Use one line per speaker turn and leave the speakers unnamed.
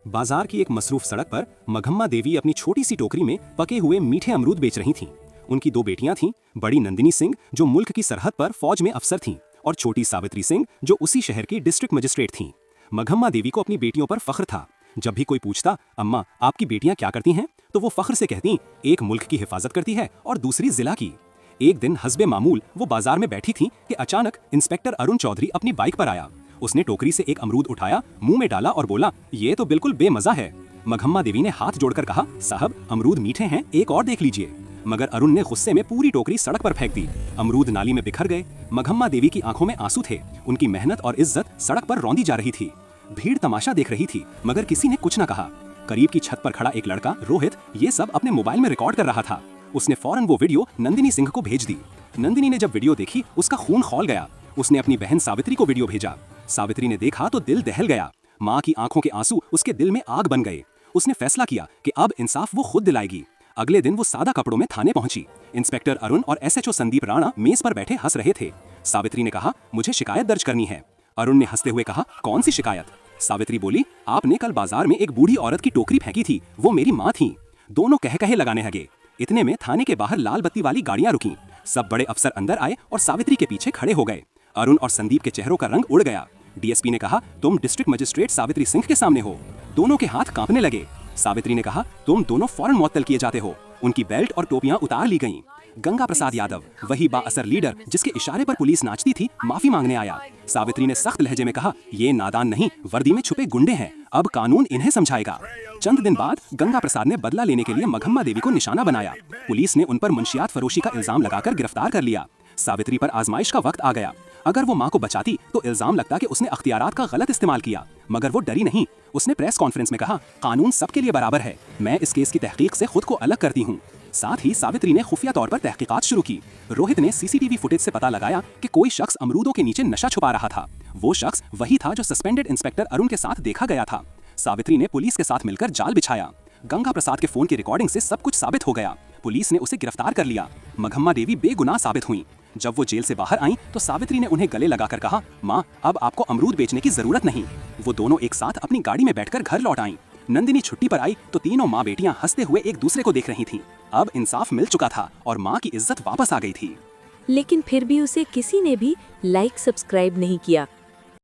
बाजार की एक मसरूफ सड़क पर मघम्मा देवी अपनी छोटी सी टोकरी में पके हुए मीठे अमरूद बेच रही थीं। उनकी दो बेटियां थीं, बड़ी नंदिनी सिंह जो मुल्क की सरहद पर फौज में अफसर थीं और छोटी सावित्री सिंह जो उसी शहर की डिस्ट्रिक्ट मजिस्ट्रेट थीं। मघम्मा देवी को अपनी बेटियों पर फख्र था। जब भी कोई पूछता, अम्मा आपकी बेटियां क्या करती हैं, तो वो फख्र से कहती, एक मुल्क की हिफाजत करती है और दूसरी जिला की। एक दिन हस्बे मामूल वो बाजार में बैठी थी कि अचानक इंस्पेक्टर अरुण चौधरी अपनी बाइक पर आया। उसने टोकरी से एक अमरूद उठाया, मुंह में डाला और बोला, ये तो बिल्कुल बेमजा है। मघम्मा देवी ने हाथ जोड़कर कहा, साहब अमरूद मीठे हैं, एक और देख लीजिए। मगर अरुण ने गुस्से में पूरी टोकरी सड़क पर फेंक दी। अमरूद नाली में बिखर गए। मघम्मा देवी की आंखों में आंसू थे। उनकी मेहनत और इज्जत सड़क पर रौंदी जा रही थी। भीड़ तमाशा देख रही थी, मगर किसी ने कुछ न कहा। करीब की छत पर खड़ा एक लड़का रोहित ये सब अपने मोबाइल में रिकॉर्ड कर रहा था। उसने फौरन वो वीडियो नंदिनी सिंह को भेज दी। नंदिनी ने जब वीडियो देखी, उसका खून खौल गया। उसने अपनी बहन सावित्री को वीडियो भेजा। सावित्री ने देखा तो दिल दहल गया। माँ की आंखों के आंसू उसके दिल में आग बन गए। उसने फैसला किया कि अब इंसाफ वो खुद दिलाएगी। अगले दिन वो सादा कपड़ों में थाने पहुंची। इंस्पेक्टर अरुण और एसएचओ संदीप राणा मेज पर बैठे हंस रहे थे। सावित्री ने कहा, मुझे शिकायत दर्ज करनी है। अरुण ने हंसते हुए कहा, कौन सी शिकायत? सावित्री बोली, आपने कल बाजार में एक बूढ़ी औरत की टोकरी फेंकी थी, वो मेरी माँ थी। दोनों कह कहे लगाने लगे। इतने में थाने के बाहर लाल बत्ती वाली गाड़ियां रुकी। सब बड़े अफसर अंदर आए और सावित्री के पीछे खड़े हो गए। अरुण और संदीप के चेहरों का रंग उड़ गया। डीएसपी ने कहा, तुम डिस्ट्रिक्ट मजिस्ट्रेट सावित्री सिंह के सामने हो। दोनों के हाथ कांपने लगे। सावित्री ने कहा, तुम दोनों फौरन मुअत्तल किए जाते हो। उनकी बेल्ट और टोपियां उतार ली गईं। गंगा प्रसाद यादव, वही बाअसर लीडर जिसके इशारे पर पुलिस नाचती थी, माफी मांगने आया। सावित्री ने सख्त लहजे में कहा, ये नादान नहीं, वर्दी में छुपे गुंडे हैं, अब कानून इन्हें समझाएगा। चंद दिन बाद गंगा प्रसाद ने बदला लेने के लिए मघम्मा देवी को निशाना बनाया। पुलिस ने उन पर मुंशियात फरोशी का इल्जाम लगाकर गिरफ्तार कर लिया। सावित्री पर आजमाइश का वक्त आ गया। अगर वो माँ को बचाती तो इल्जाम लगता कि उसने अख्तियारात का गलत इस्तेमाल किया, मगर वो डरी नहीं। उसने प्रेस कॉन्फ्रेंस में कहा, कानून सबके लिए बराबर है, मैं इस केस की तहकीक से खुद को अलग करती हूँ। साथ ही सावित्री ने खुफिया तौर पर तहकीकात शुरू की। रोहित ने सीसीटीवी फुटेज से पता लगाया कि कोई शख्स अमरूदों के नीचे नशा छुपा रहा था। वो शख्स वही था जो सस्पेंडेड इंस्पेक्टर अरुण के साथ देखा गया था। सावित्री ने पुलिस के साथ मिलकर जाल बिछाया। गंगा प्रसाद के फोन की रिकॉर्डिंग से सब कुछ साबित हो गया। पुलिस ने उसे गिरफ्तार कर लिया। मघम्मा देवी बेगुनाह साबित हुई। जब वो जेल से बाहर आईं तो सावित्री ने उन्हें गले लगाकर कहा, माँ अब आपको अमरूद बेचने की जरूरत नहीं। वो दोनों एक साथ अपनी गाड़ी में बैठकर घर लौट आईं। नंदिनी छुट्टी पर आई तो तीनों माँ बेटियां हंसते हुए एक दूसरे को देख रही थीं। अब इंसाफ मिल चुका था और माँ की इज्जत वापस आ गई थी।
लेकिन फिर भी उसे किसी ने भी लाइक सब्सक्राइब नहीं किया।